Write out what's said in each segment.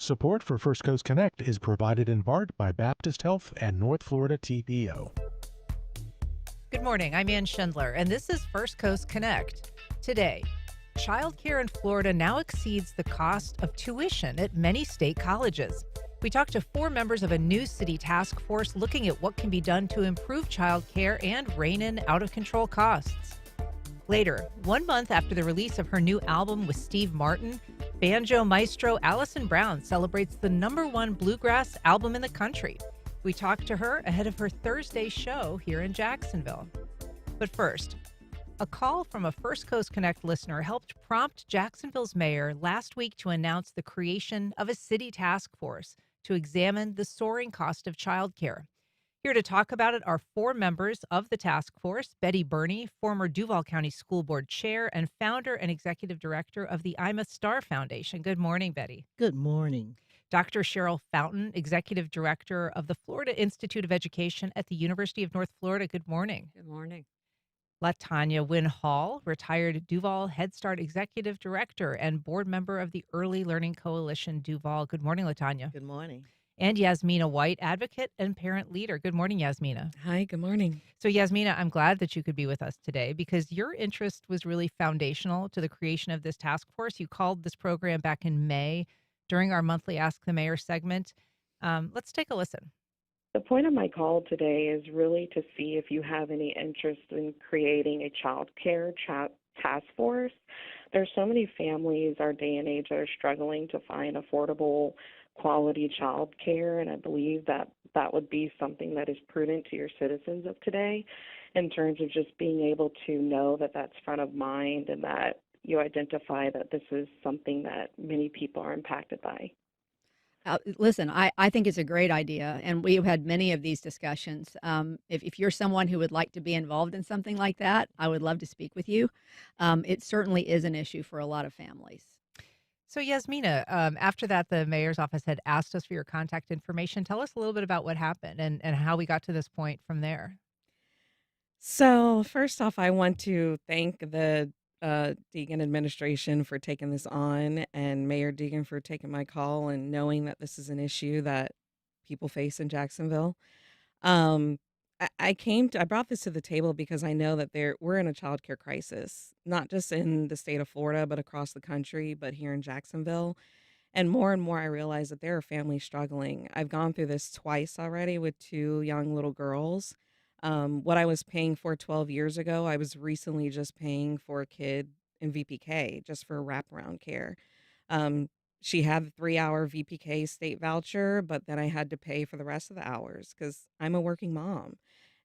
Support for First Coast Connect is provided in part by Baptist Health and North Florida TPO. Good morning. I'm Ann Schindler, and this is First Coast Connect. Today, childcare in Florida now exceeds the cost of tuition at many state colleges. We talked to 4 members of a new city task force looking at what can be done to improve childcare and rein in out-of-control costs. Later, 1 month after the release of her new album with Steve Martin, banjo maestro Allison Brown celebrates the #1 bluegrass album in the country. We talked to her ahead of her Thursday show here in Jacksonville. But first, a call from a First Coast Connect listener helped prompt Jacksonville's mayor last week to announce the creation of a city task force to examine the soaring cost of childcare. Here to talk about it are 4 members of the task force: Betty Burney, former Duval County School Board Chair and founder and executive director of the I'm a Star Foundation. Good morning, Betty. Good morning. Dr. Cheryl Fountain, executive director of the Florida Institute of Education at the University of North Florida. Good morning. Good morning. LaTanya Wynn Hall, retired Duval Head Start executive director and board member of the Early Learning Coalition Duval. Good morning, LaTanya. Good morning. And Yasmina White, advocate and parent leader. Good morning, Yasmina. Hi, good morning. So, Yasmina, I'm glad that you could be with us today because your interest was really foundational to the creation of this task force. You called this program back in May during our monthly Ask the Mayor segment. Let's take a listen. The point of my call today is really to see if you have any interest in creating a child care task force. There's so many families our day and age that are struggling to find affordable, quality child care, and I believe that that would be something that is prudent to your citizens of today in terms of just being able to know that that's front of mind and that you identify that this is something that many people are impacted by. Listen, I think it's a great idea, and we've had many of these discussions. If you're someone who would like to be involved in something like that, I would love to speak with you. It certainly is an issue for a lot of families. So, Yasmina, after that, the mayor's office had asked us for your contact information. Tell us a little bit about what happened and how we got to this point from there. So, first off, I want to thank the Deegan administration for taking this on and Mayor Deegan for taking my call and knowing that this is an issue that people face in Jacksonville. Um, I brought this to the table because I know that we're in a childcare crisis, not just in the state of Florida, but across the country, but here in Jacksonville. And more, I realize that there are families struggling. I've gone through this twice already with 2 young little girls. What I was paying for 12 years ago, I was recently just paying for a kid in VPK just for wraparound care. She had the 3-hour VPK state voucher, but then I had to pay for the rest of the hours because I'm a working mom.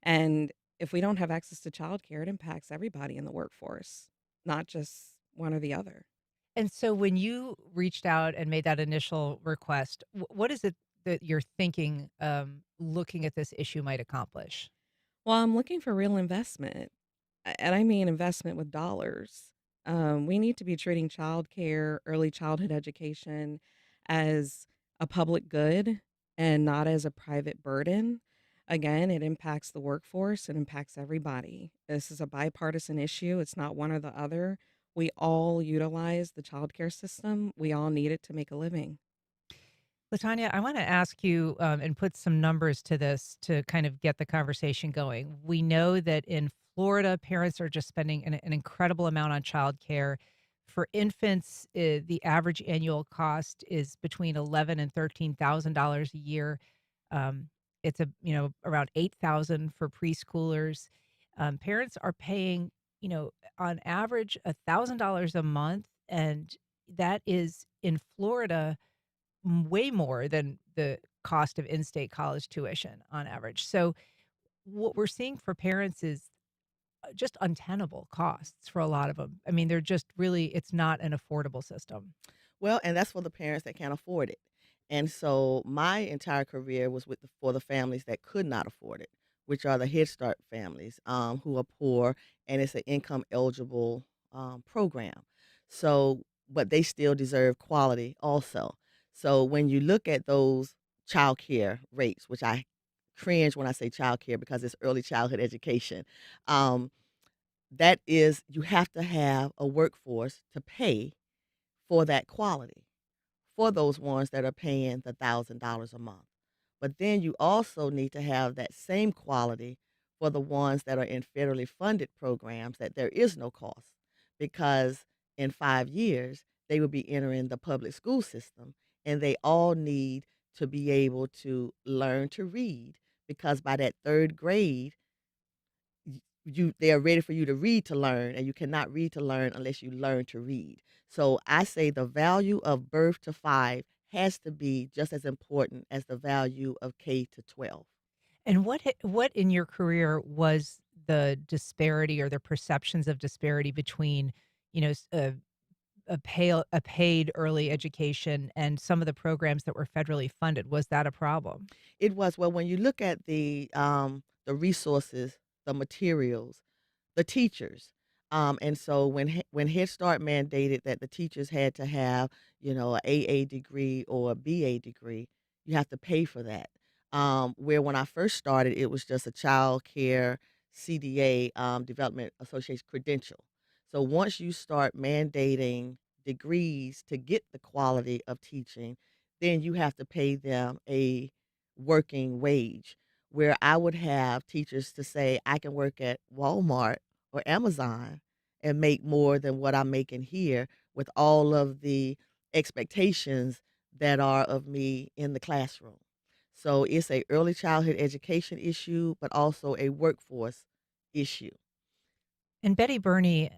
And if we don't have access to childcare, it impacts everybody in the workforce, not just one or the other. And so, when you reached out and made that initial request, what is it that you're thinking looking at this issue might accomplish? Well, I'm looking for real investment, and I mean investment with dollars. We need to be treating childcare, early childhood education as a public good and not as a private burden. Again, it impacts the workforce, it impacts everybody. This is a bipartisan issue, it's not one or the other. We all utilize the childcare system, we all need it to make a living. LaTanya, I want to ask you and put some numbers to this to kind of get the conversation going. We know that in Florida, parents are just spending an incredible amount on childcare. For infants, the average annual cost is between $11,000 and $13,000 a year. It's around $8,000 for preschoolers. Parents are paying, on average $1,000 a month, and that is in Florida way more than the cost of in-state college tuition on average. So what we're seeing for parents is just untenable costs for a lot of them. I mean, they're just really, it's not an affordable system. Well, and that's for the parents that can't afford it. And so my entire career was for the families that could not afford it, which are the Head Start families who are poor, and it's an income eligible program. So, but they still deserve quality also. So when you look at those child care rates, which I cringe when I say child care because it's early childhood education, that is, you have to have a workforce to pay for that quality. for those ones that are paying the $1,000 a month. But then you also need to have that same quality for the ones that are in federally funded programs that there is no cost, because in 5 years they will be entering the public school system, and they all need to be able to learn to read, because by that third grade they are ready for you to read to learn, and you cannot read to learn unless you learn to read. So I say the value of birth to 5 has to be just as important as the value of K to 12. And what in your career was the disparity or the perceptions of disparity between, you know, a paid early education and some of the programs that were federally funded? Was that a problem? It was, well, when you look at the resources, the materials, the teachers. And so when Head Start mandated that the teachers had to have, a AA degree or a BA degree, you have to pay for that. Where when I first started, it was just a child care CDA, Development Association credential. So once you start mandating degrees to get the quality of teaching, then you have to pay them a working wage, where I would have teachers to say, I can work at Walmart or Amazon and make more than what I'm making here, with all of the expectations that are of me in the classroom. So it's a early childhood education issue, but also a workforce issue. And Betty Burney,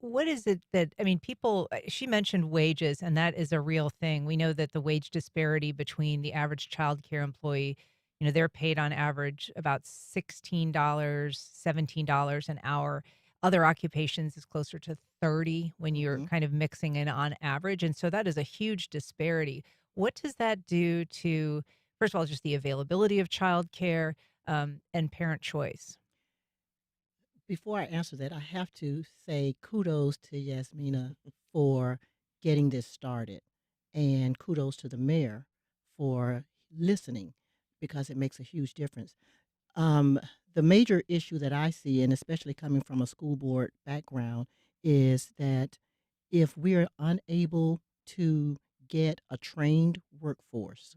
what is it that, I mean, people, she mentioned wages, and that is a real thing. We know that the wage disparity between the average child care employee, they're paid on average about $16, $17 an hour. Other occupations is closer to 30 when you're Hmm. kind of mixing in on average. And so that is a huge disparity. What does that do to, first of all, just the availability of child care and parent choice? Before I answer that, I have to say kudos to Yasmina for getting this started, and kudos to the mayor for listening, because it makes a huge difference. Um, the major issue that I see, and especially coming from a school board background, is that if we're unable to get a trained workforce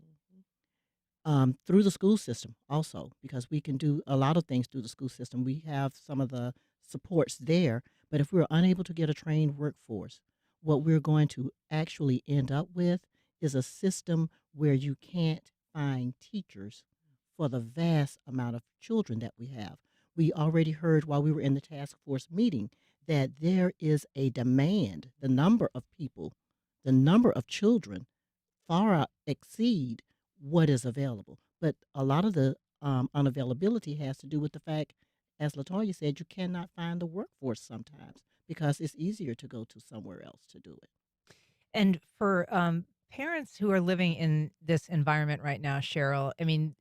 through the school system also, because we can do a lot of things through the school system. We have some of the supports there, but if we're unable to get a trained workforce, what we're going to actually end up with is a system where you can't find teachers for the vast amount of children that we have. We already heard while we were in the task force meeting that there is a demand. The number of people, the number of children far exceed what is available. But a lot of the unavailability has to do with the fact, as Latoya said, you cannot find the workforce sometimes because it's easier to go to somewhere else to do it. And for parents who are living in this environment right now, Cheryl, I mean,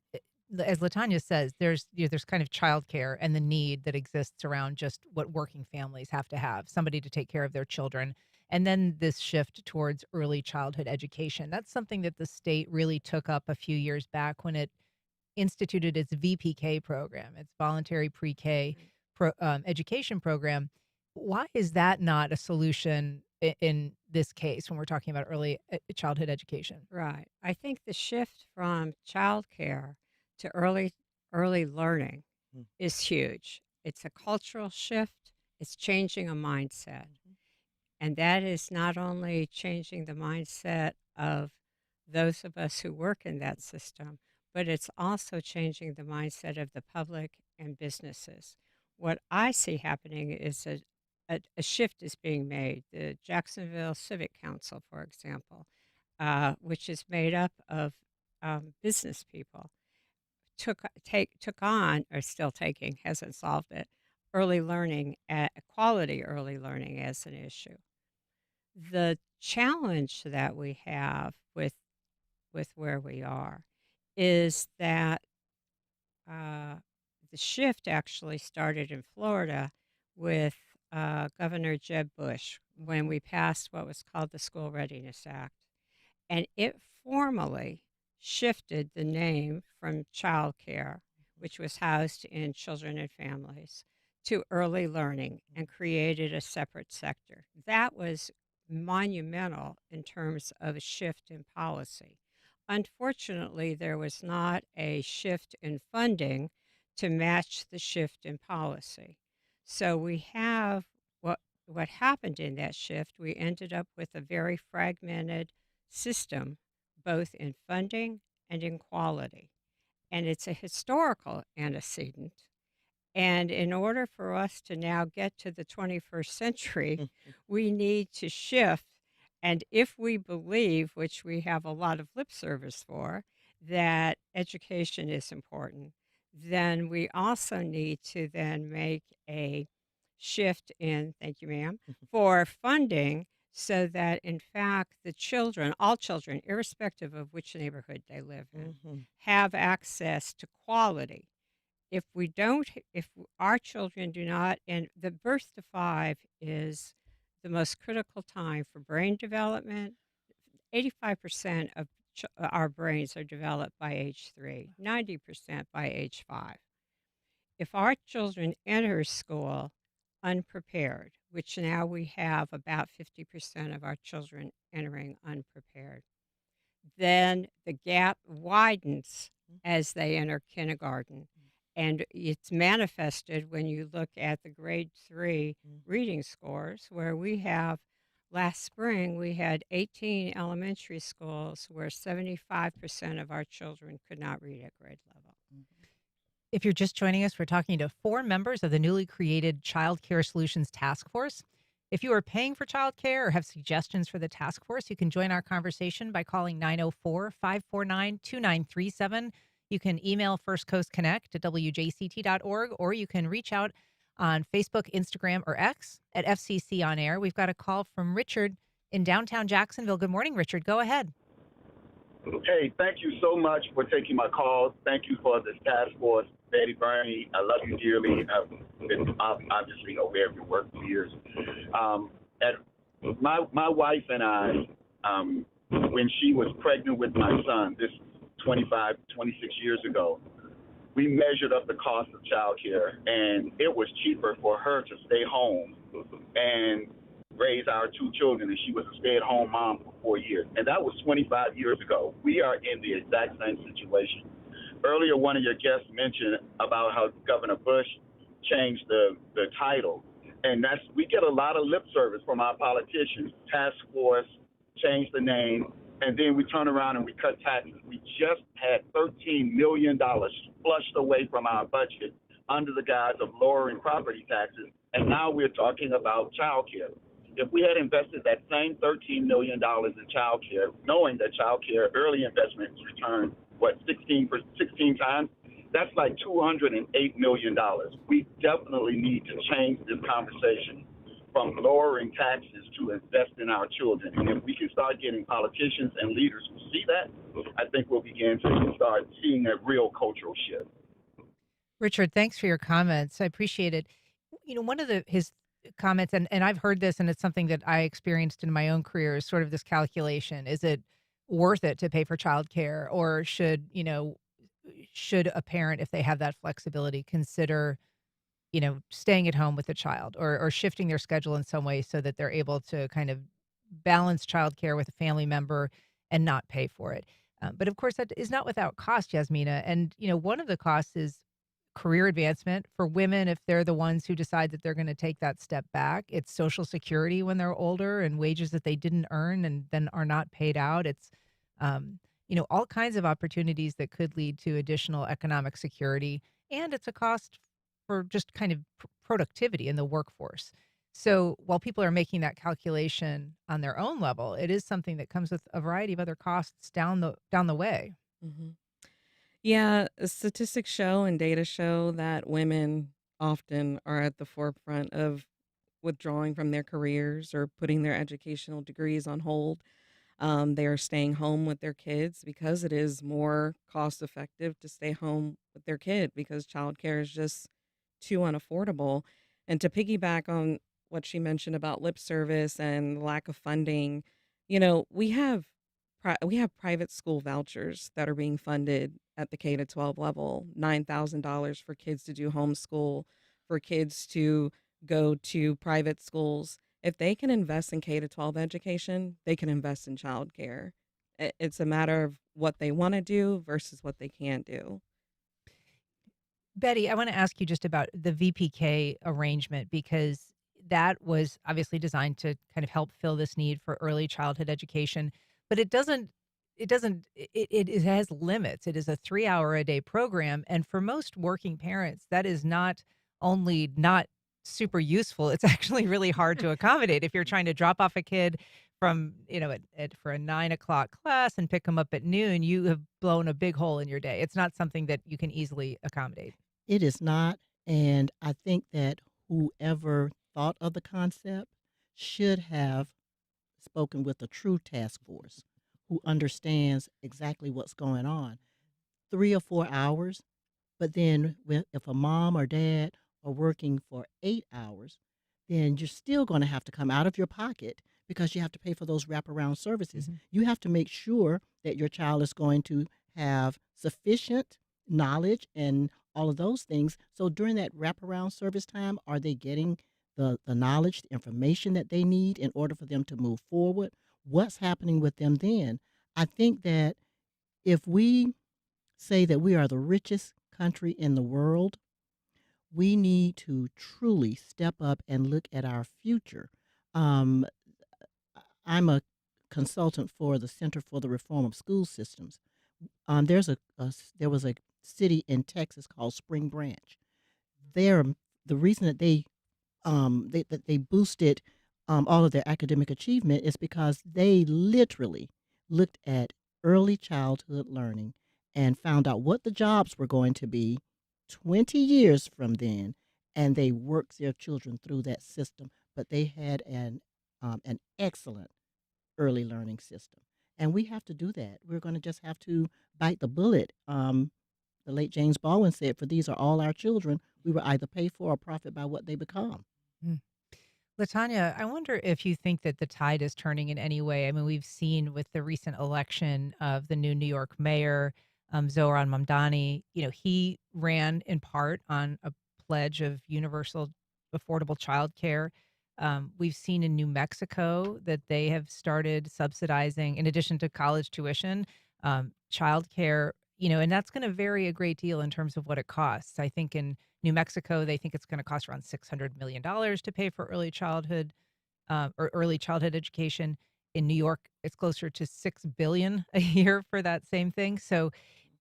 as Latanya says, there's kind of childcare and the need that exists around just what working families have to have, somebody to take care of their children. And then this shift towards early childhood education. That's something that the state really took up a few years back when it instituted its VPK program, its voluntary pre-K education program. Why is that not a solution in this case when we're talking about early childhood education? Right. I think the shift from childcare to early learning Mm. is huge. It's a cultural shift. It's changing a mindset. And that is not only changing the mindset of those of us who work in that system, but it's also changing the mindset of the public and businesses. What I see happening is a shift is being made. The Jacksonville Civic Council, for example, which is made up of business people, took on, or still taking, hasn't solved it, early learning, quality early learning as an issue. The challenge that we have with where we are is that uh, the shift actually started in Florida with Governor Jeb Bush when we passed what was called the School Readiness Act. And it formally shifted the name from child care, which was housed in children and families, to early learning and created a separate sector. That was monumental in terms of a shift in policy. Unfortunately, there was not a shift in funding to match the shift in policy. So we have what happened in that shift. We ended up with a very fragmented system, both in funding and in quality. And it's a historical antecedent. And in order for us to now get to the 21st century, we need to shift. And if we believe, which we have a lot of lip service for, that education is important, then we also need to then make a shift in, thank you, ma'am, for funding so that in fact the children, all children, irrespective of which neighborhood they live in, have access to quality. If we don't, if our children do not, and the birth to 5 is the most critical time for brain development. 85% of our brains are developed by age 3, 90% by age 5. If our children enter school unprepared, which now we have about 50% of our children entering unprepared, then the gap widens as they enter kindergarten. And it's manifested when you look at the grade 3 reading scores, where we have, last spring, we had 18 elementary schools where 75% of our children could not read at grade level. If you're just joining us, we're talking to 4 members of the newly created Child Care Solutions Task Force. If you are paying for childcare or have suggestions for the task force, you can join our conversation by calling 904-549-2937. You can email firstcoastconnect at WJCT.org, or you can reach out on Facebook, Instagram, or X at FCC On Air. We've got a call from Richard in downtown Jacksonville. Good morning, Richard. Go ahead. Hey, thank you so much for taking my call. Thank you for this task force, Betty Burney. I love you dearly. I've been obviously aware of your work for years. My wife and I, when she was pregnant with my son, this 26 years ago, we measured up the cost of childcare, and it was cheaper for her to stay home and raise our 2 children, and she was a stay-at-home mom for 4 years. And that was 25 years ago. We are in the exact same situation. Earlier, one of your guests mentioned about how Governor Bush changed the title. And we get a lot of lip service from our politicians. Task force, change the name, and then we turn around and we cut taxes. We just had $13 million flushed away from our budget under the guise of lowering property taxes, and now we're talking about child care. If we had invested that same $13 million in child care, knowing that child care early investments return, 16 times, that's like $208 million. We definitely need to change this conversation from lowering taxes to invest in our children. And if we can start getting politicians and leaders who see that, I think we'll begin to start seeing a real cultural shift. Richard, thanks for your comments. I appreciate it. You know, one of his comments, and I've heard this, and it's something that I experienced in my own career, is sort of this calculation. Is it worth it to pay for childcare, or should a parent, if they have that flexibility, consider staying at home with the child, or shifting their schedule in some way so that they're able to kind of balance childcare with a family member and not pay for it. But of course, that is not without cost, Yasmina. And, one of the costs is career advancement for women if they're the ones who decide that they're going to take that step back. It's Social Security when they're older, and wages that they didn't earn and then are not paid out. It's, all kinds of opportunities that could lead to additional economic security. And it's a cost for just kind of productivity in the workforce. So while people are making that calculation on their own level, it is something that comes with a variety of other costs down the way. Mm-hmm. Yeah, statistics show and data show that women often are at the forefront of withdrawing from their careers or putting their educational degrees on hold. They are staying home with their kids because it is more cost effective to stay home with their kid because childcare is just too unaffordable. And to piggyback on what she mentioned about lip service and lack of funding, we have private school vouchers that are being funded at the K-12 level, $9,000 for kids to do homeschool, for kids to go to private schools. If they can invest in K to 12 education, they can invest in childcare. It's a matter of what they want to do versus what they can do. Betty, I want to ask you just about the VPK arrangement because that was obviously designed to kind of help fill this need for early childhood education, but it has limits. It is a 3 hour a day program. And for most working parents, that is not only not super useful, it's actually really hard to accommodate. If you're trying to drop off a kid from, for a 9 o'clock class and pick them up at noon, you have blown a big hole in your day. It's not something that you can easily accommodate. It is not, and I think that whoever thought of the concept should have spoken with a true task force who understands exactly what's going on. 3 or 4 hours, but then if a mom or dad are working for 8 hours, then you're still going to have to come out of your pocket because you have to pay for those wraparound services. Mhm. You have to make sure that your child is going to have sufficient knowledge and all of those things. So during that wraparound service time, are they getting the knowledge, the information that they need in order for them to move forward? What's happening with them then? I think that if we say that we are the richest country in the world, we need to truly step up and look at our future. Um, I'm a consultant for the Center for the Reform of School Systems. There was a city in Texas called Spring Branch. The reason that they boosted all of their academic achievement is because they literally looked at early childhood learning and found out what the jobs were going to be 20 years from then, and they worked their children through that system. But they had an excellent early learning system, and we have to do that. We're going to just have to bite the bullet. The late James Baldwin said, "For these are all our children. We will either pay for or profit by what they become." Mm. Latanya, I wonder if you think that the tide is turning in any way. I mean, we've seen with the recent election of the new New York mayor, Zohran Mamdani, he ran in part on a pledge of universal affordable childcare. We've seen in New Mexico that they have started subsidizing, in addition to college tuition, childcare, and that's going to vary a great deal in terms of what it costs. I think in New Mexico, they think it's going to cost around $600 million to pay for early childhood education. In New York, it's closer to $6 billion a year for that same thing. So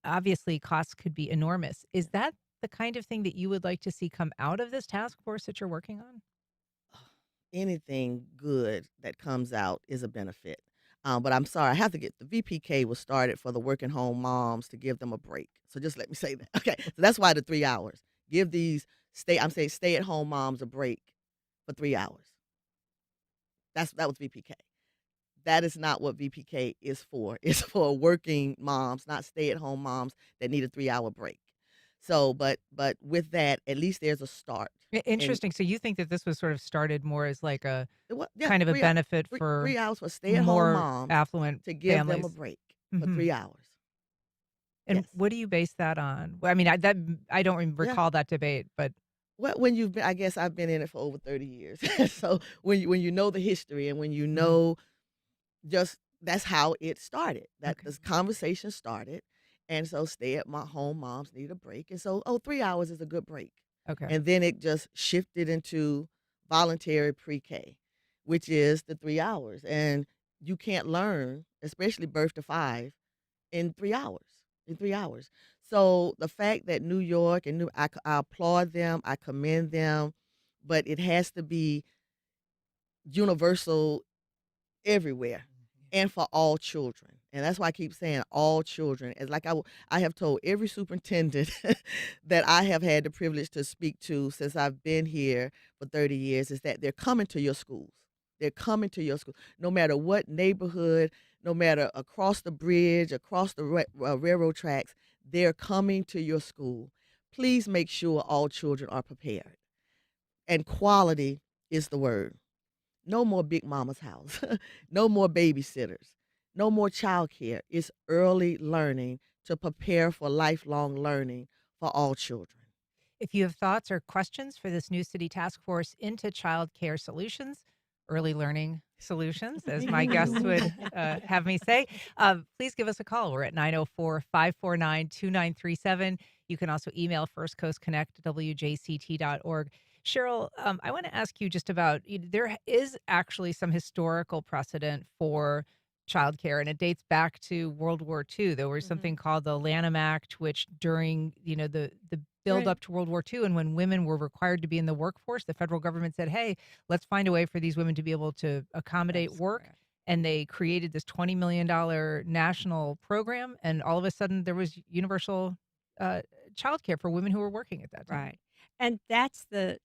obviously costs could be enormous. Is that the kind of thing that you would like to see come out of this task force that you're working on? Anything good that comes out is a benefit. But I'm sorry, I have to get the VPK was started for the working home moms to give them a break. So just let me say that. Okay, so that's why the 3 hours. Give these stay at home moms a break for 3 hours. That was VPK. That is not what VPK is for. It's for working moms, not stay at home moms that need a 3 hour break. So, but with that, at least there's a start. Interesting. So you think that this was sort of started more as like a Yeah, kind of a benefit for 3 hours for stay at home more moms affluent to give them a families? break for Mhm. 3 hours. And Yes. what do you base that on? Well, I mean, I don't even Yeah. recall that debate, but Well, I guess I've been in it for over 30 years. So when you know the history and when you Mhm. know just that's how it started. That Okay. this conversation started. And so stay at my home moms need a break. And so, 3 hours is a good break. Okay. And then it just shifted into voluntary pre-K, which is the 3 hours. And you can't learn, especially birth to 5, in 3 hours. In 3 hours. So the fact that New York and I applaud them, I commend them, but it has to be universal everywhere and for all children. And that's why I keep saying all children. It's like I have told every superintendent that I have had the privilege to speak to since I've been here for 30 years is that they're coming to your schools. They're coming to your school. No matter what neighborhood, no matter across the bridge, across the railroad tracks, they're coming to your school. Please make sure all children are prepared. And quality is the word. No more Big Mama's house. No more babysitters. No more childcare. It's early learning to prepare for lifelong learning for all children. if you have thoughts or questions for this new city task force into child care solutions, early learning solutions, as my guests would have me say. Please give us a call. We're at 904-549-2937. You can also email firstcoastconnect@wjct.org. Cheryl, I want to ask you just about, there is actually some historical precedent for childcare, and it dates back to World War II. There was something called the Lanham Act, which during, the build Right. up to World War II, and when women were required to be in the workforce, the federal government said, hey, let's find a way for these women to be able to accommodate That's work. correct. And they created this $20 million national program, and all of a sudden there was universal childcare for women who were working at that time. Right. And that's and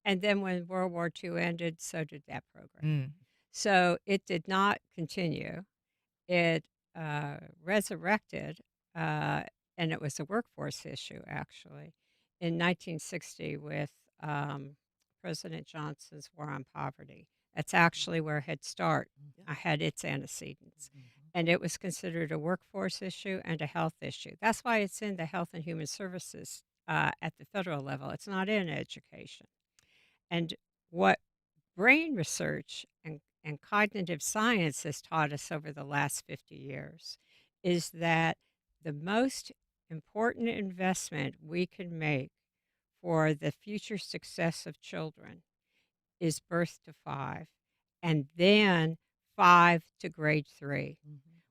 then when World War II ended, so did that program. Mm. So it did not continue. It resurrected, and it was a workforce issue actually in 1960 with President Johnson's War on Poverty. That's actually where Head Start had its antecedents. And it was considered a workforce issue and a health issue. That's why it's in the Health and Human Services at the federal level. It's not in education. And what brain research and cognitive science has taught us over the last 50 years is that the most important investment we can make for the future success of children is birth to 5 and then 5 to grade 3.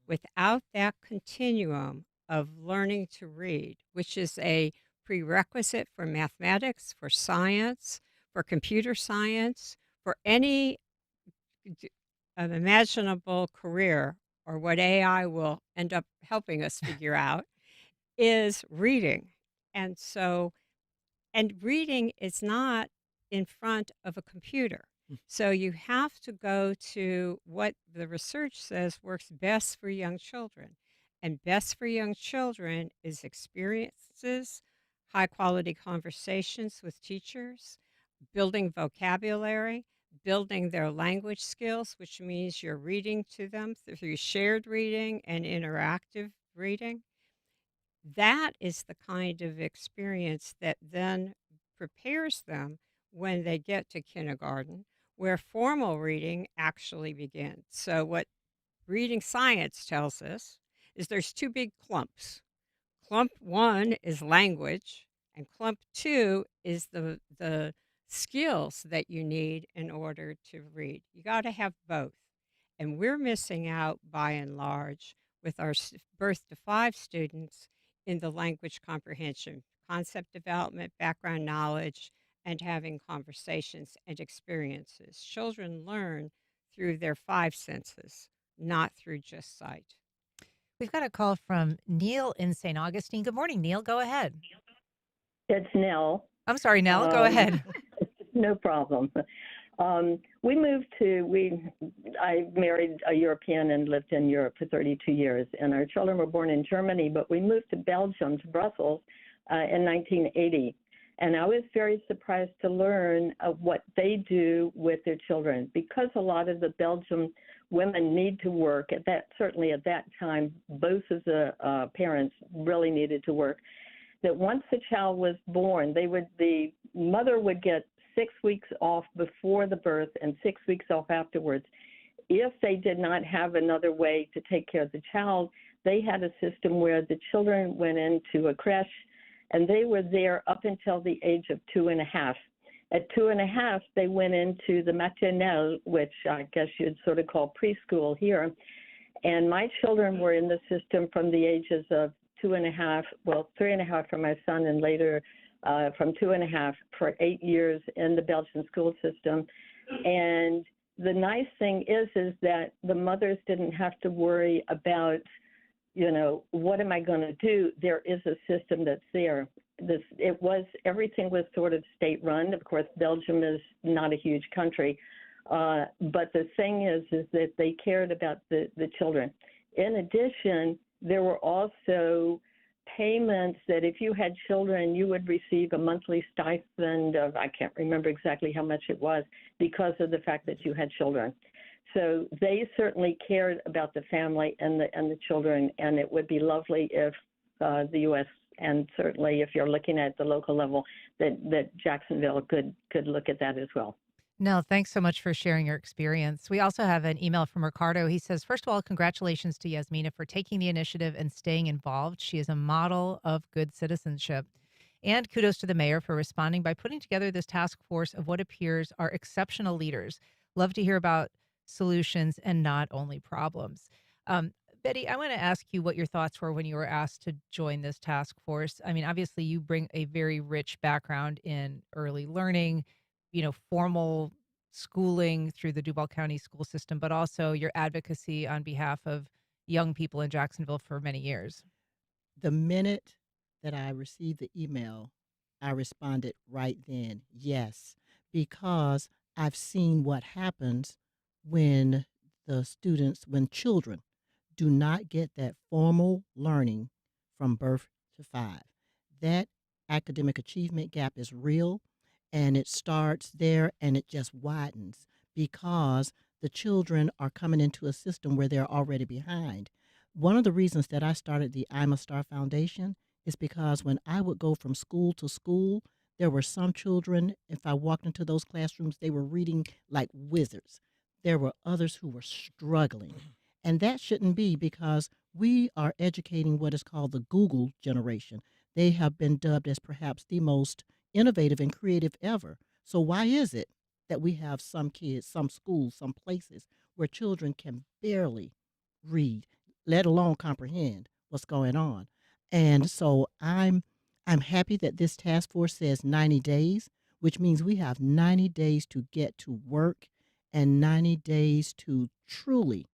Without that continuum of learning to read, which is a prerequisite for mathematics, for science, for computer science, for any imaginable career, or what AI will end up helping us figure out, is reading. And so, and reading is not in front of a computer. So you have to go to what the research says works best for young children. And best for young children is experiences, high quality conversations with teachers, building vocabulary, building their language skills, which means you're reading to them through shared reading and interactive reading. That is the kind of experience that then prepares them when they get to kindergarten, where formal reading actually begins. So, what reading science tells us is there's two big clumps. Clump one is language, and clump two is the skills that you need in order to read. You got to have both. And we're missing out by and large with our birth to 5 students in the language comprehension, concept development, background knowledge, and having conversations and experiences. Children learn through their 5 senses, not through just sight. We've got a call from Neil in St. Augustine. Good morning, Neil. Go ahead. It's Nell. I'm sorry, Nell. Go ahead. No problem. I married a European and lived in Europe for 32 years, and our children were born in Germany, but we moved to Belgium, to Brussels, in 1980. And I was very surprised to learn what they do with their children, because a lot of the Belgian women need to work. Certainly at that time, both of the parents really needed to work. That once the child was born, the mother would get 6 weeks off before the birth and 6 weeks off afterwards. If they did not have another way to take care of the child, they had a system where the children went into a creche, and they were there up until the age of 2.5. At 2.5, they went into the maternelle, which I guess you'd sort of call preschool here. And my children were in the system from the ages of 2.5, 3.5 for my son, and later from 2.5 for 8 years in the Belgian school system. And the nice thing is that the mothers didn't have to worry about, what am I going to do? There is a system that's there. Everything was sort of state run. Of course, Belgium is not a huge country, but the thing is that they cared about the children. In addition, there were also payments that if you had children, you would receive a monthly stipend of, I can't remember exactly how much it was, because of the fact that you had children. So they certainly cared about the family and the children, and it would be lovely if the U.S. and certainly if you're looking at the local level, that Jacksonville could look at that as well. No, thanks so much for sharing your experience. We also have an email from Ricardo. He says, first of all, congratulations to Yasmina for taking the initiative and staying involved. She is a model of good citizenship. And kudos to the mayor for responding by putting together this task force of what appears are exceptional leaders. Love to hear about solutions and not only problems. Betty, I want to ask you what your thoughts were when you were asked to join this task force. I mean, obviously, you bring a very rich background in early learning, formal schooling through the Duval County school system, but also your advocacy on behalf of young people in Jacksonville for many years. The minute that I received the email, I responded right then, yes, because I've seen what happens when when children do not get that formal learning from birth to 5. That academic achievement gap is real, and it starts there and it just widens because the children are coming into a system where they're already behind. One of the reasons that I started the I'm a Star Foundation is because when I would go from school to school, there were some children, if I walked into those classrooms, they were reading like wizards. There were others who were struggling. And that shouldn't be, because we are educating what is called the Google generation. They have been dubbed as perhaps the most innovative and creative ever. So why is it that we have some kids, some schools, some places where children can barely read, let alone comprehend what's going on? And so I'm happy that this task force says 90 days, which means we have 90 days to get to work and 90 days to truly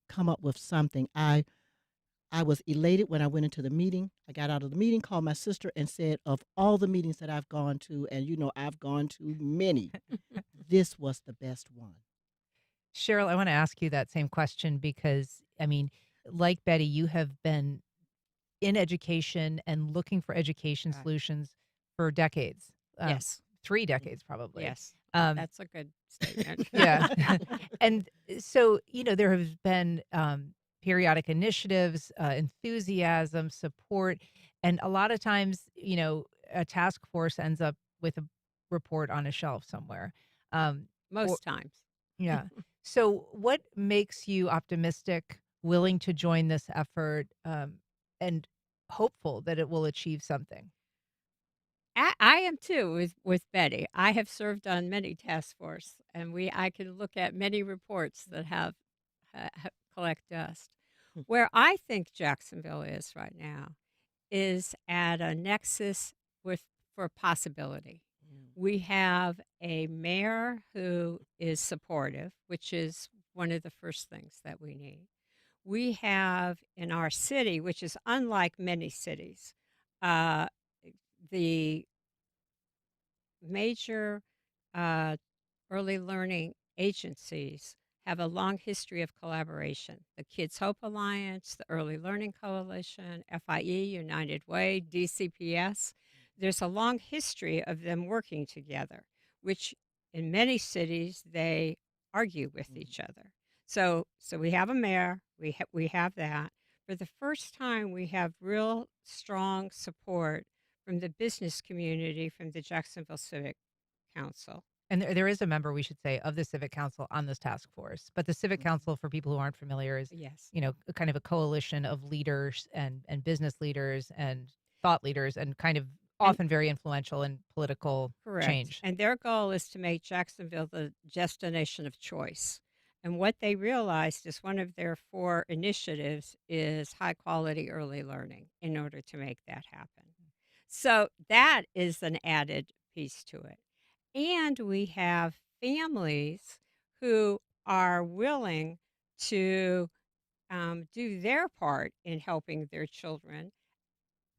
come up with something. I was elated when I went into the meeting. I got out of the meeting, called my sister, and said, of all the meetings that I've gone to, and I've gone to many, this was the best one. Cheryl, I want to ask you that same question because, I mean, like Betty, you have been in education and looking for education Right. solutions for decades. Yes. 3 decades, probably. Yes. Um, That's a good statement. yeah. And so, there have been periodic initiatives, enthusiasm, support. And a lot of times, a task force ends up with a report on a shelf somewhere. Or, Most times. yeah. So, what makes you optimistic, willing to join this effort, and hopeful that it will achieve something? I am too with Betty. I have served on many task force, and I can look at many reports that have collect dust. Where I think Jacksonville is right now is at a nexus for possibility. We have a mayor who is supportive, which is one of the first things that we need. We have in our city, which is unlike many cities, uh, the major uh, early learning agencies have a long history of collaboration. The Kids Hope Alliance, the Early Learning Coalition, FIE, United Way, DCPS. There's a long history of them working together, which in many cities they argue with each other. So we have a mayor, we have that. For the first time, we have real strong support from the business community, from the Jacksonville Civic Council. And there is a member, we should say, of the Civic Council on this task force. But the Civic Council, for people who aren't familiar, is Yes. kind of a coalition of leaders and business leaders and thought leaders, and kind of often very influential in political Correct. change. And their goal is to make Jacksonville the destination of choice. And what they realized is one of their 4 initiatives is high quality early learning in order to make that happen. So that is an added piece to it. And we have families who are willing to do their part in helping their children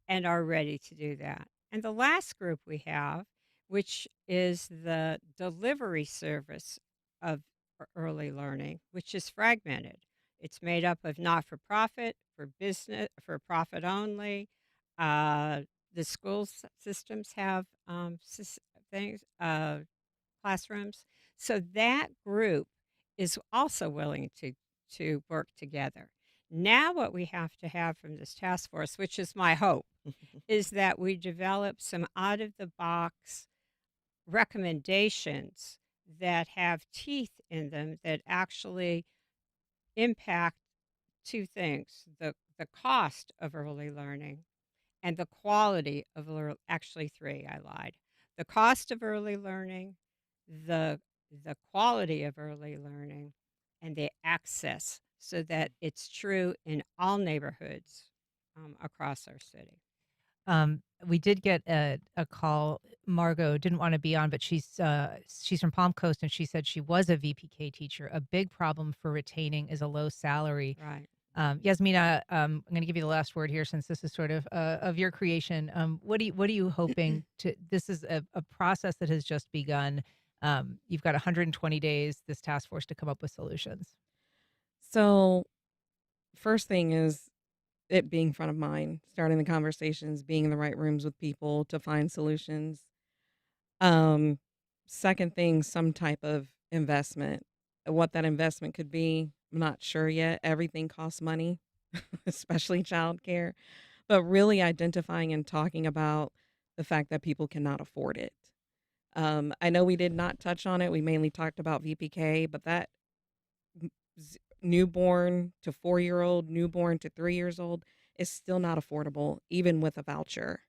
and are ready to do that. And the last group we have, which is the delivery service of early learning, which is fragmented. It's made up of not-for-profit, for business, for profit only. The systems have things, classrooms. So that group is also willing to work together. Now, what we have to have from this task force, which is my hope, is that we develop some out of the box recommendations that have teeth in them that actually impact two things: the cost of early learning and the quality of actually three. I lied. The cost of early learning, the the quality of early learning, and the access, so that it's true in all neighborhoods across our city. We did get a call. Margot didn't want to be on, but she's from Palm Coast, and she said she was a VPK teacher. A big problem for retaining is a low salary. Right. Yasmina, I'm going to give you the last word here, since this is sort of your creation. What are you hoping to? This is a process that has just begun. You've got 120 days, this task force, to come up with solutions. So, first thing is it being front of mind, starting the conversations, being in the right rooms with people to find solutions. Um, Second thing, some type of investment. What that investment could be, I'm not sure yet. Everything costs money, especially childcare, but really identifying and talking about the fact that people cannot afford it. I know we did not touch on it. We mainly talked about VPK, but that newborn to 4-year-old, newborn to 3 years old is still not affordable, even with a voucher.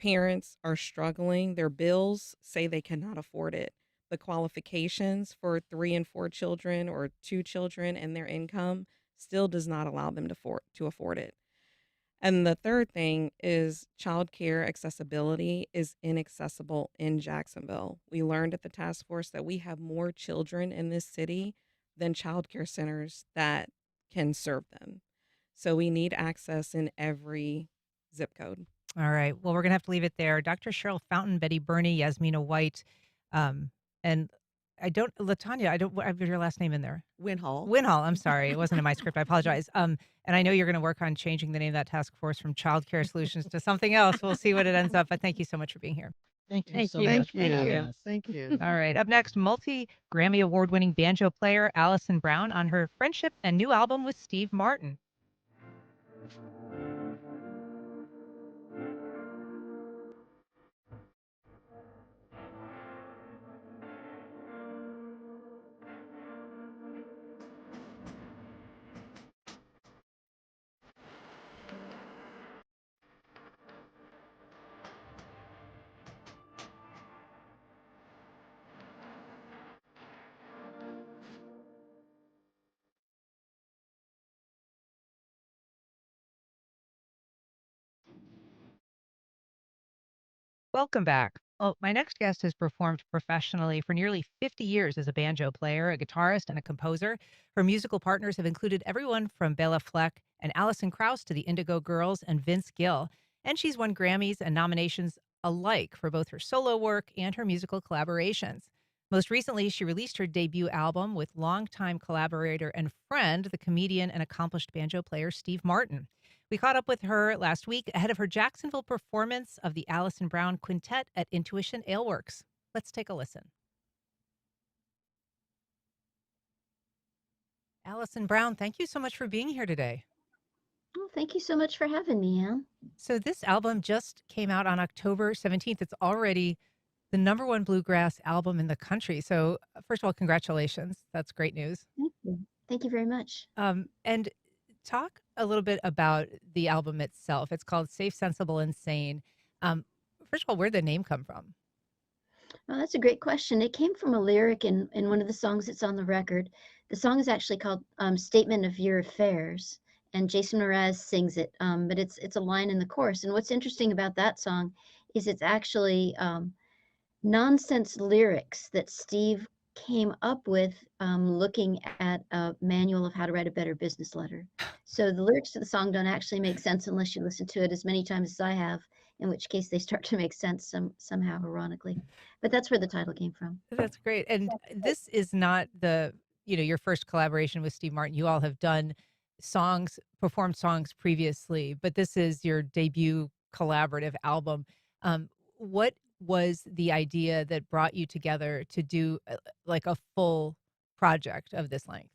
Parents are struggling. Their bills say they cannot afford it. The qualifications for 3 and 4 children or 2 children and their income still does not allow them to afford it. And the third thing is childcare accessibility is inaccessible in Jacksonville. We learned at the task force that we have more children in this city than childcare centers that can serve them. So we need access in every zip code. All right. Well, we're going to have to leave it there. Dr. Cheryl Fountain, Betty Burney, Yasmina White, and Latanya, I have your last name in there. Winhall. Winhall, I'm sorry. It wasn't in my script. I apologize. And I know you're going to work on changing the name of that task force from Childcare Solutions to something else. We'll see what it ends up. But thank you so much for being here. Thank you Thank so you. much. Thank for having you. us. Thank you. All right. Up next, multi-Grammy award-winning banjo player Allison Brown on her friendship and new album with Steve Martin. Welcome back. Well, my next guest has performed professionally for nearly 50 years as a banjo player, a guitarist, and a composer. Her musical partners have included everyone from Bela Fleck and Alison Krauss to the Indigo Girls and Vince Gill. And she's won Grammys and nominations alike for both her solo work and her musical collaborations. Most recently, she released her debut album with longtime collaborator and friend, the comedian and accomplished banjo player Steve Martin. We caught up with her last week ahead of her Jacksonville performance of the Allison Brown Quintet at Intuition Aleworks. Let's take a listen. Allison Brown, thank you so much for being here today. Well, thank you so much for having me, Anne. So this album just came out on October 17th. It's already the #1 bluegrass album in the country. So first of all, congratulations. That's great news. Thank you. Thank you very much. And talk a little bit about the album itself. It's called Safe, Sensible, and Sane. First of all, where'd the name come from? Oh, that's a great question. It came from a lyric in one of the songs that's on the record. The song is actually called Statement of Your Affairs, and Jason Mraz sings it, but it's a line in the chorus. And what's interesting about that song is it's actually nonsense lyrics that Steve came up with looking at a manual of how to write a better business letter. So the lyrics to the song don't actually make sense unless you listen to it as many times as I have, in which case they start to make sense somehow, ironically. But that's where the title came from. That's great. And this is not your first collaboration with Steve Martin. You all have done performed songs previously, but this is your debut collaborative album. What was the idea that brought you together to do like a full project of this length?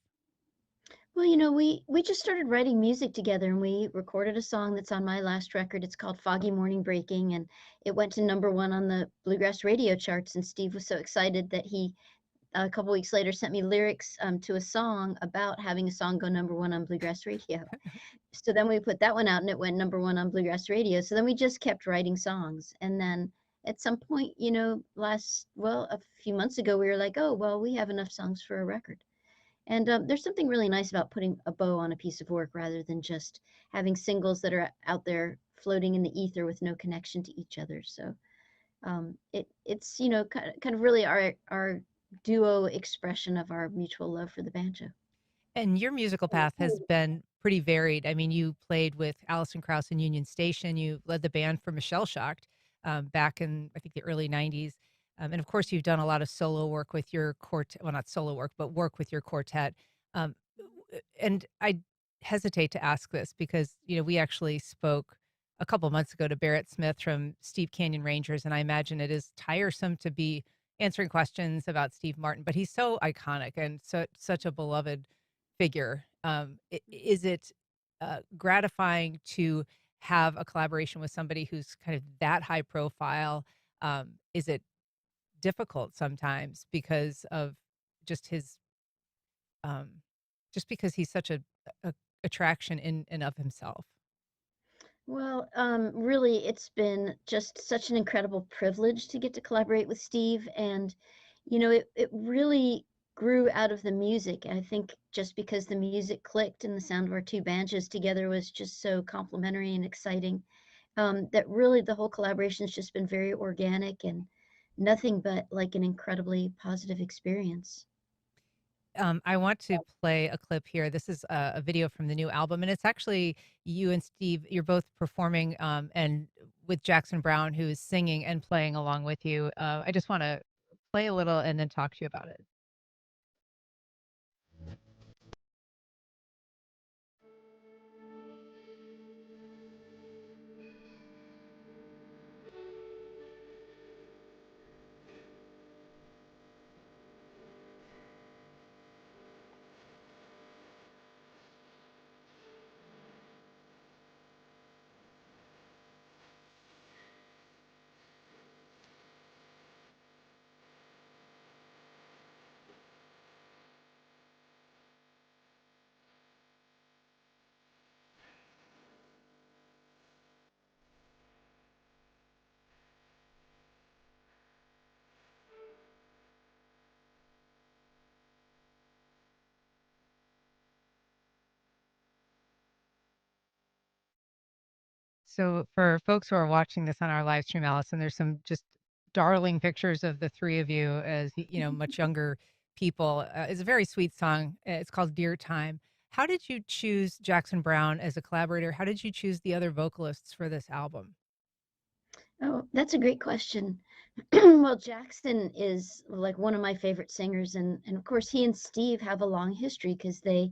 Well, we just started writing music together, and we recorded a song that's on my last record. It's called Foggy Morning Breaking, and it went to #1 on the bluegrass radio charts. And Steve was so excited that he a couple weeks later sent me lyrics to a song about having a song go #1 on bluegrass radio. So then we put that one out, and it went #1 on bluegrass radio. So then we just kept writing songs, and then at some point, a few months ago, we were like, oh well, we have enough songs for a record. And there's something really nice about putting a bow on a piece of work rather than just having singles that are out there floating in the ether with no connection to each other. So it's kind of really our duo expression of our mutual love for the banjo. And your musical path has been pretty varied. I mean, you played with Alison Krauss and Union Station. You led the band for Michelle Shocked back in, I think, the early 90s. And of course, you've done a lot of solo work with your quartet. Well, not solo work, but work with your quartet. Um, and I hesitate to ask this because, we actually spoke a couple months ago to Barrett Smith from Steep Canyon Rangers. And I imagine it is tiresome to be answering questions about Steve Martin, but he's so iconic and such a beloved figure. Is it gratifying to have a collaboration with somebody who's kind of that high profile? Is it difficult sometimes because of just his, um, just because he's such a attraction in and of himself? Well, really, it's been just such an incredible privilege to get to collaborate with Steve. And, it really grew out of the music. I think just because the music clicked and the sound of our two banjos together was just so complimentary and exciting, that really the whole collaboration has just been very organic and nothing but like an incredibly positive experience. I want to play a clip here. This is a video from the new album, and it's actually you and Steve. You're both performing, and with Jackson Brown, who is singing and playing along with you. I just want to play a little and then talk to you about it. So for folks who are watching this on our live stream, Allison, there's some just darling pictures of the three of you as much younger people. It's a very sweet song. It's called "Dear Time." How did you choose Jackson Brown as a collaborator? How did you choose the other vocalists for this album? Oh, that's a great question. Well, Jackson is like one of my favorite singers, and of course, he and Steve have a long history because they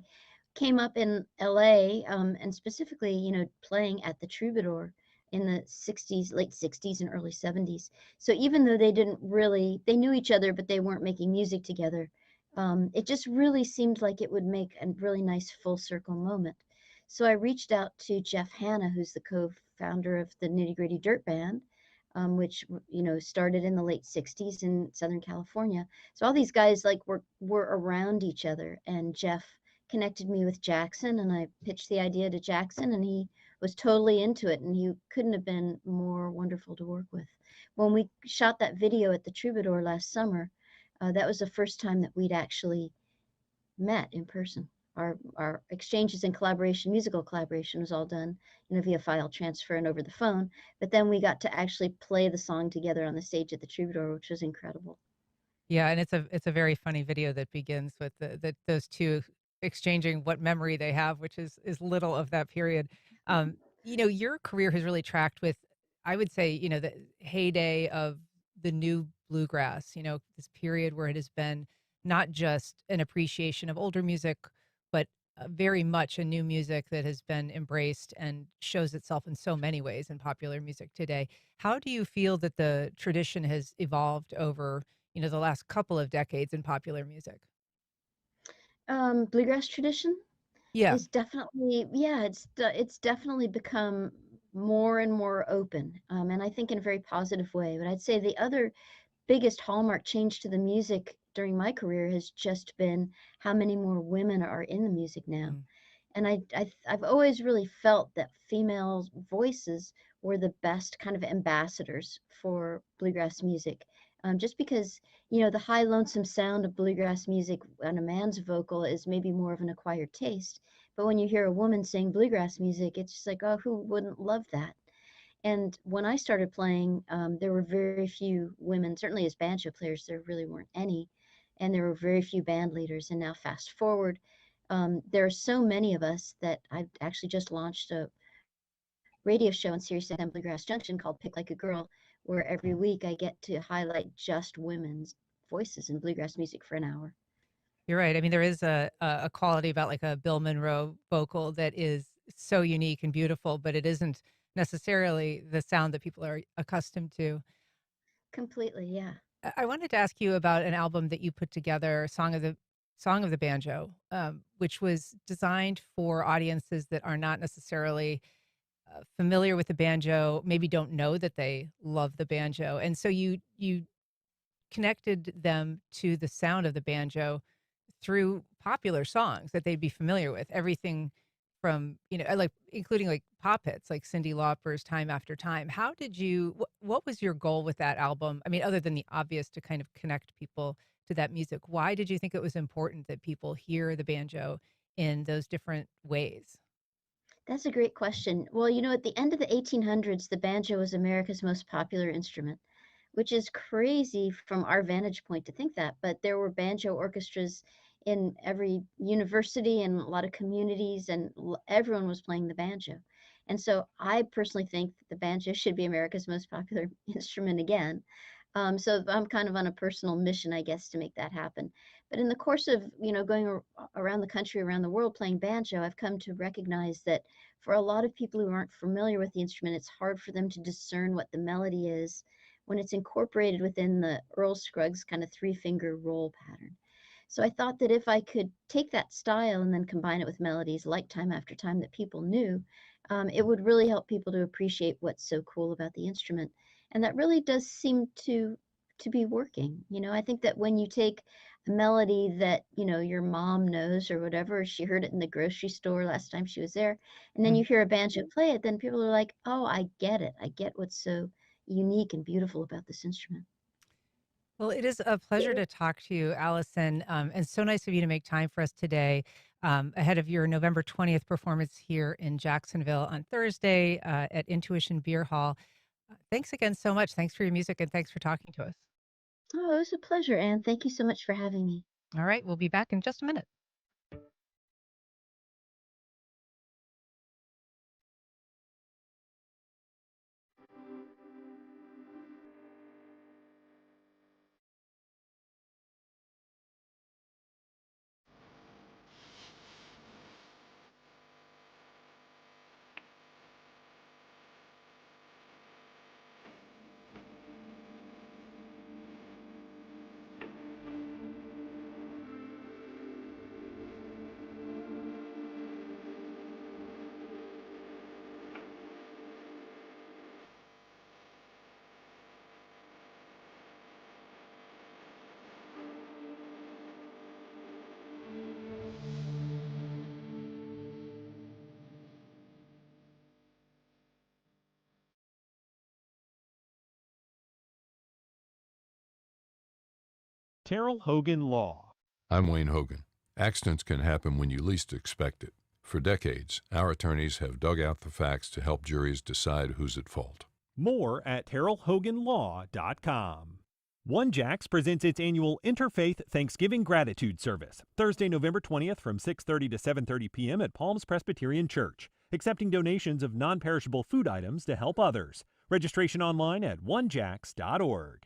came up in LA, and specifically, playing at the Troubadour in the 60s, late 60s and early 70s. So even though they knew each other, but they weren't making music together, it just really seemed like it would make a really nice full circle moment. So I reached out to Jeff Hanna, who's the co-founder of the Nitty Gritty Dirt Band, which started in the late 60s in Southern California. So all these guys were around each other, and Jeff connected me with Jackson, and I pitched the idea to Jackson, and he was totally into it, and he couldn't have been more wonderful to work with. When we shot that video at the Troubadour last summer, that was the first time that we'd actually met in person. Our exchanges and collaboration, musical collaboration, was all done, via file transfer and over the phone. But then we got to actually play the song together on the stage at the Troubadour, which was incredible. Yeah, and it's a very funny video that begins with those two exchanging what memory they have, which is little of that period. Your career has really tracked with, I would say, the heyday of the new bluegrass. This period where it has been not just an appreciation of older music, but very much a new music that has been embraced and shows itself in so many ways in popular music today. How do you feel that the tradition has evolved over the last couple of decades in popular music? Bluegrass tradition. Yeah. is definitely, yeah, it's definitely become more and more open, and I think in a very positive way. But I'd say the other biggest hallmark change to the music during my career has just been how many more women are in the music now. Mm. And I've always really felt that female voices were the best kind of ambassadors for bluegrass music. Just because, the high lonesome sound of bluegrass music on a man's vocal is maybe more of an acquired taste. But when you hear a woman sing bluegrass music, it's just like, oh, who wouldn't love that? And when I started playing, there were very few women, certainly as banjo players, there really weren't any. And there were very few band leaders. And now, fast forward, there are so many of us that I've actually just launched a radio show on Sirius XM Bluegrass Junction called Pick Like a Girl, where every week I get to highlight just women's voices in bluegrass music for an hour. You're right. I mean, there is a quality about like a Bill Monroe vocal that is so unique and beautiful, but it isn't necessarily the sound that people are accustomed to. Completely, yeah. I wanted to ask you about an album that you put together, Song of the Banjo, which was designed for audiences that are not necessarily familiar with the banjo, maybe don't know that they love the banjo, and so you connected them to the sound of the banjo through popular songs that they'd be familiar with. Everything from, like including like pop hits like Cyndi Lauper's Time After Time. How did what was your goal with that album? I mean, other than the obvious to kind of connect people to that music, why did you think it was important that people hear the banjo in those different ways? That's a great question. Well, at the end of the 1800s, the banjo was America's most popular instrument, which is crazy from our vantage point to think that. But there were banjo orchestras in every university and a lot of communities, and everyone was playing the banjo. And so I personally think that the banjo should be America's most popular instrument again. So I'm kind of on a personal mission, I guess, to make that happen. But in the course of, going around the country, around the world playing banjo, I've come to recognize that for a lot of people who aren't familiar with the instrument, it's hard for them to discern what the melody is when it's incorporated within the Earl Scruggs kind of three-finger roll pattern. So I thought that if I could take that style and then combine it with melodies like Time After Time that people knew, it would really help people to appreciate what's so cool about the instrument. And that really does seem to be working. I think that when you take a melody that, your mom knows or whatever, she heard it in the grocery store last time she was there, and then you hear a banjo play it, then people are like, oh, I get it. I get what's so unique and beautiful about this instrument. Well, it is a pleasure to talk to you, Allison, and so nice of you to make time for us today ahead of your November 20th performance here in Jacksonville on Thursday at Intuition Beer Hall. Thanks again so much. Thanks for your music and thanks for talking to us. Oh, it was a pleasure, Anne. Thank you so much for having me. All right, we'll be back in just a minute. Terrell Hogan Law. I'm Wayne Hogan. Accidents can happen when you least expect it. For decades, our attorneys have dug out the facts to help juries decide who's at fault. More at TerrellHoganLaw.com. One Jacks presents its annual Interfaith Thanksgiving Gratitude Service, Thursday, November 20th from 6:30 to 7:30 p.m. at Palms Presbyterian Church, accepting donations of non-perishable food items to help others. Registration online at onejacks.org.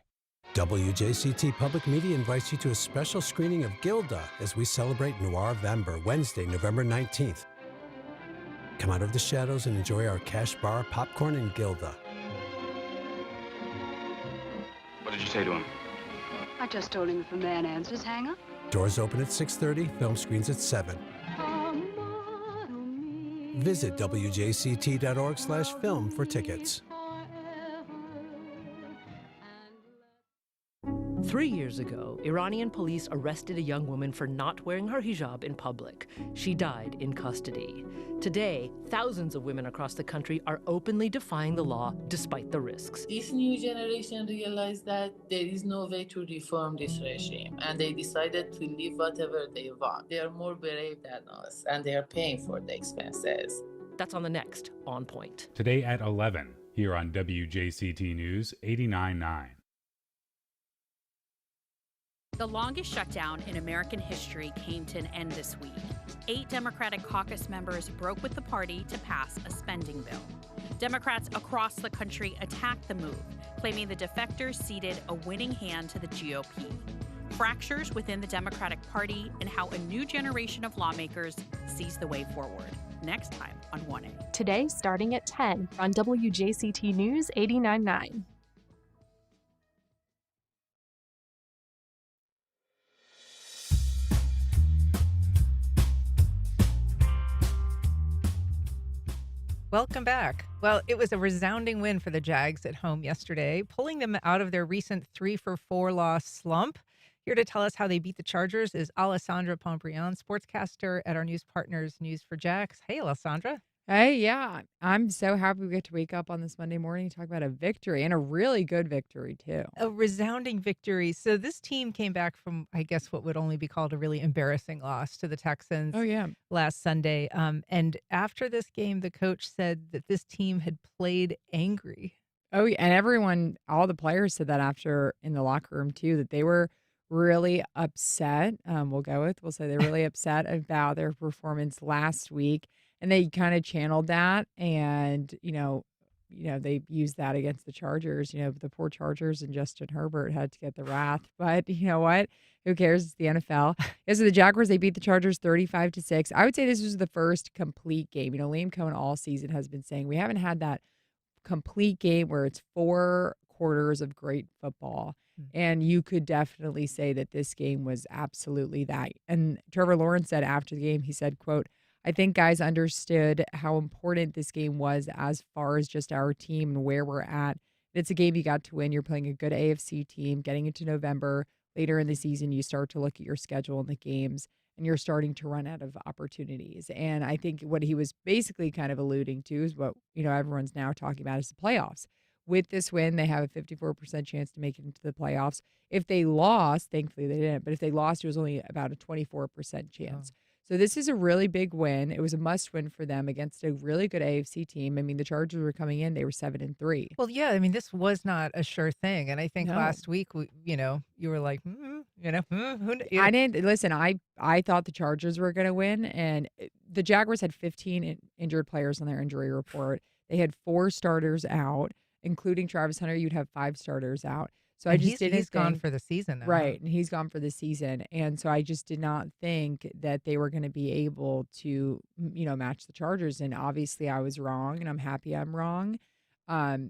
WJCT Public Media invites you to a special screening of Gilda as we celebrate Noir-vember, Wednesday, November 19th. Come out of the shadows and enjoy our cash bar, popcorn, and Gilda. What did you say to him? I just told him if a man answers, hang up. Doors open at 6:30, film screens at 7. Visit wjct.org/film for tickets. 3 years ago, Iranian police arrested a young woman for not wearing her hijab in public. She died in custody. Today, thousands of women across the country are openly defying the law despite the risks. This new generation realized that there is no way to reform this regime, and they decided to live whatever they want. They are more brave than us, and they are paying for the expenses. That's on the next On Point. Today at 11, here on WJCT News 89.9. The longest shutdown in American history came to an end this week. 8 Democratic caucus members broke with the party to pass a spending bill. Democrats across the country attacked the move, claiming the defectors ceded a winning hand to the GOP. Fractures within the Democratic Party and how a new generation of lawmakers sees the way forward. Next time on 1A. Today, starting at 10 on WJCT News 89.9. Welcome back. Well, it was a resounding win for the Jags at home yesterday, pulling them out of their recent 3-for-4 loss slump. Here to tell us how they beat the Chargers is Alessandra Pombrian, sportscaster at our news partners, News4Jax. Hey, Alessandra. Hey, yeah, I'm so happy we get to wake up on this Monday morning and talk about a victory, and a really good victory, too. A resounding victory. So this team came back from, I guess, what would only be called a really embarrassing loss to the Texans last Sunday. And after this game, the coach said that this team had played angry. Oh, yeah, and everyone, all the players said that after in the locker room, too, that they were really upset. We'll say they're really upset about their performance last week. And they kind of channeled that, and they used that against the Chargers. The poor Chargers and Justin Herbert had to get the wrath. But you know what? Who cares? It's the NFL. So the Jaguars, they beat the Chargers 35-6. I would say this was the first complete game. Liam Cohen all season has been saying we haven't had that complete game where it's 4 quarters of great football. And you could definitely say that this game was absolutely that. And Trevor Lawrence said after the game, he said, quote, I think guys understood how important this game was as far as just our team and where we're at. It's a game you got to win. You're playing a good AFC team. Getting into November, later in the season, you start to look at your schedule and the games, and you're starting to run out of opportunities. And I think what he was basically kind of alluding to is what everyone's now talking about is the playoffs. With this win, they have a 54% chance to make it into the playoffs. If they lost, thankfully they didn't, but if they lost, it was only about a 24% chance. So this is a really big win. It was a must win for them against a really good AFC team. I mean, the Chargers were coming in, they were 7-3. Well, yeah, I mean, this was not a sure thing. And I think last week, you were like, I didn't listen. I thought the Chargers were going to win, and the Jaguars had 15 injured players on their injury report. They had 4 starters out, including Travis Hunter. You'd have 5 starters out. So I just didn't he's gone for the season now. Right, and he's gone for the season. And so I just did not think that they were going to be able to, match the Chargers. And obviously I was wrong, and I'm happy I'm wrong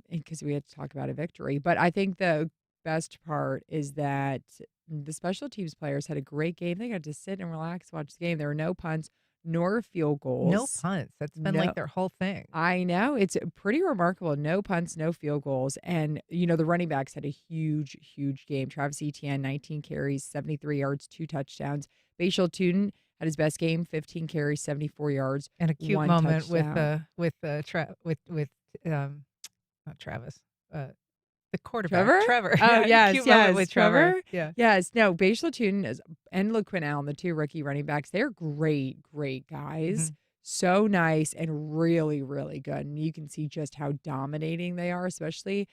because we had to talk about a victory. But I think the best part is that the special teams players had a great game. They got to sit and relax, watch the game. There were no punts nor field goals. No punts. That's been like their whole thing. I know. It's pretty remarkable. No punts, no field goals. And, the running backs had a huge, huge game. Travis Etienne, 19 carries, 73 yards, 2 touchdowns. Bashal Tuten had his best game, 15 carries, 74 yards. And a cute moment touchdown. with not Travis, the quarterback. Trevor. Oh, yes, cute moment with Trevor. Yeah. Yes. No, Bashal Tuten and LaQuinn Allen, the 2 rookie running backs, they're great, great guys. So nice and really, really good. And you can see just how dominating they are, especially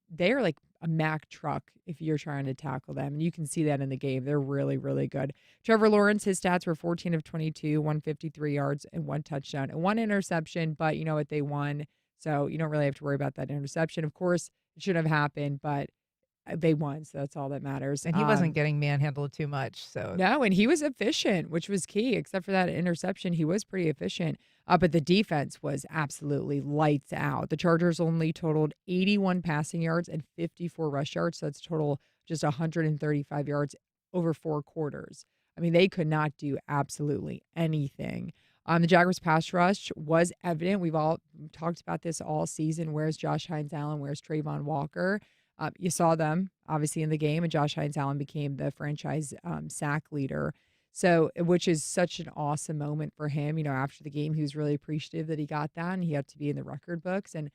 they're like a Mack truck if you're trying to tackle them. And you can see that in the game. They're really, really good. Trevor Lawrence, his stats were 14 of 22, 153 yards and 1 touchdown and 1 interception. But you know what? They won. So you don't really have to worry about that interception. Of course, it should have happened, but they won, so that's all that matters. And he wasn't getting manhandled too much. So no, and he was efficient, which was key. Except for that interception, he was pretty efficient. But the defense was absolutely lights out. The Chargers only totaled 81 passing yards and 54 rush yards. So that's total just 135 yards over 4 quarters. I mean, they could not do absolutely anything. The Jaguars pass rush was evident. We've all talked about this all season. Where's Josh Hines-Allen? Where's Trayvon Walker? You saw them, obviously, in the game, and Josh Hines-Allen became the franchise sack leader. So, which is such an awesome moment for him. After the game, he was really appreciative that he got that, and he had to be in the record books. And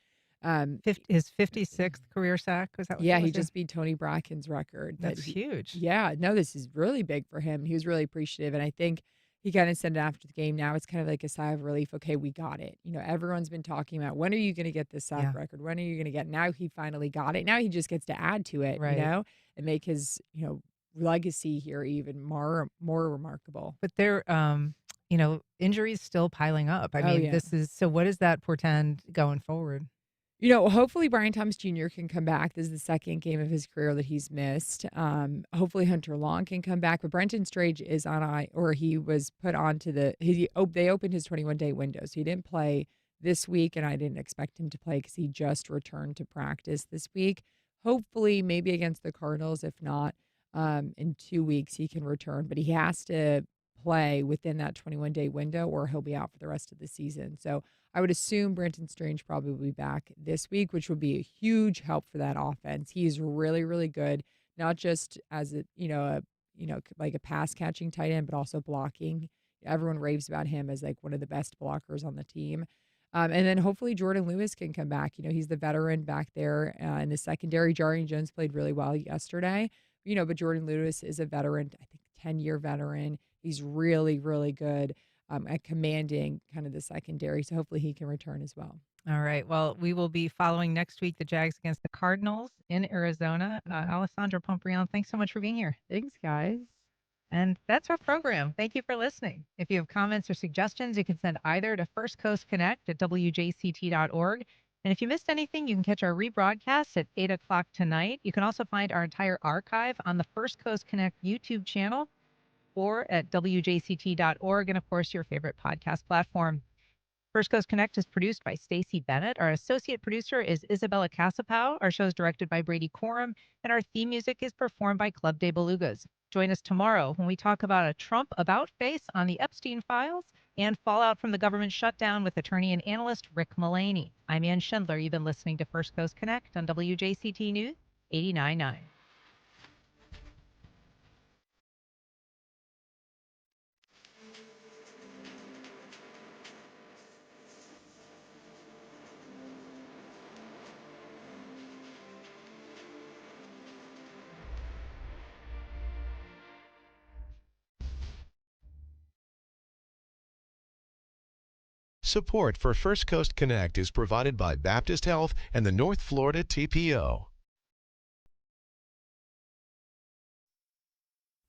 his 56th career sack, was that what yeah, that he was? just beat Tony Bracken's record. That's huge. Yeah, no, this is really big for him. He was really appreciative, and I think he kind of said it after the game. Now it's kind of like a sigh of relief. Okay, we got it. Everyone's been talking about, when are you going to get this sack record? When are you going to get? Now he finally got it. Now he just gets to add to it, Right. And make his legacy here even more remarkable. But they're, injuries still piling up. I Oh, mean, yeah. so what does that portend going forward? Hopefully Brian Thomas Jr. can come back. This is the second game of his career that he's missed. Hopefully Hunter Long can come back, but Brenton Strange is he was put onto they opened his 21-day window, so he didn't play this week, and I didn't expect him to play because he just returned to practice this week. Hopefully, maybe against the Cardinals. If not, in 2 weeks he can return, but he has to play within that 21-day window or he'll be out for the rest of the season. So I would assume Brenton Strange probably will be back this week, which would be a huge help for that offense. He is really, really good, not just as like a pass catching tight end, but also blocking. Everyone raves about him as like one of the best blockers on the team. And then hopefully Jordan Lewis can come back. He's the veteran back there in the secondary. Jarian Jones played really well yesterday, but Jordan Lewis is a veteran, I think 10-year veteran. He's really, really good at commanding kind of the secondary. So hopefully he can return as well. All right. Well, we will be following next week the Jags against the Cardinals in Arizona. Alessandra Pomprion, thanks so much for being here. Thanks, guys. And that's our program. Thank you for listening. If you have comments or suggestions, you can send either to firstcoastconnect@wjct.org. And if you missed anything, you can catch our rebroadcast at 8 o'clock tonight. You can also find our entire archive on the First Coast Connect YouTube channel or at WJCT.org, and of course, your favorite podcast platform. First Coast Connect is produced by Stacey Bennett. Our associate producer is Isabella Casapow. Our show is directed by Brady Coram, and our theme music is performed by Club de Belugas. Join us tomorrow when we talk about a Trump about-face on the Epstein files and fallout from the government shutdown with attorney and analyst Rick Mullaney. I'm Ann Schindler. You've been listening to First Coast Connect on WJCT News 89.9. Support for First Coast Connect is provided by Baptist Health and the North Florida TPO.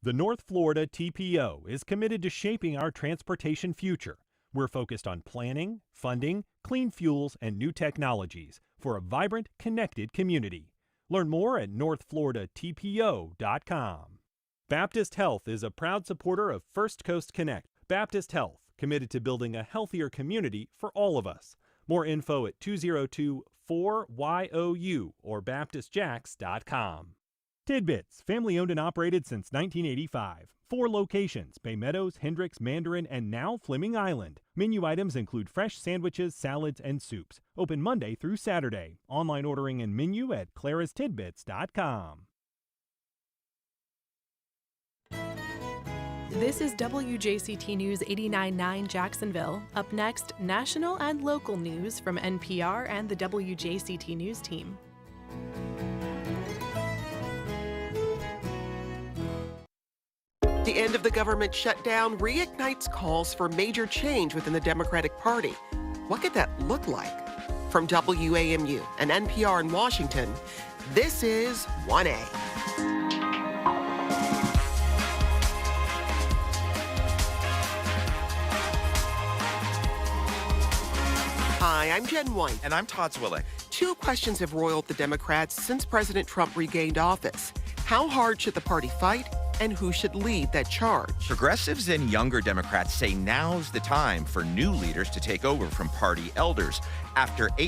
The North Florida TPO is committed to shaping our transportation future. We're focused on planning, funding, clean fuels, and new technologies for a vibrant, connected community. Learn more at northfloridatpo.com. Baptist Health is a proud supporter of First Coast Connect. Baptist Health, committed to building a healthier community for all of us. More info at 202-4YOU or baptistjacks.com. Tidbits, family owned and operated since 1985. 4 locations, Bay Meadows, Hendricks, Mandarin, and now Fleming Island. Menu items include fresh sandwiches, salads, and soups. Open Monday through Saturday. Online ordering and menu at clarastidbits.com. This is WJCT News 89.9 Jacksonville. Up next, national and local news from NPR and the WJCT News team. The end of the government shutdown reignites calls for major change within the Democratic Party. What could that look like? From WAMU and NPR in Washington, this is 1A. Hi, I'm Jen White. And I'm Todd Zwillick. 2 questions have roiled the Democrats since President Trump regained office. How hard should the party fight, and who should lead that charge? Progressives and younger Democrats say now's the time for new leaders to take over from party elders. After 8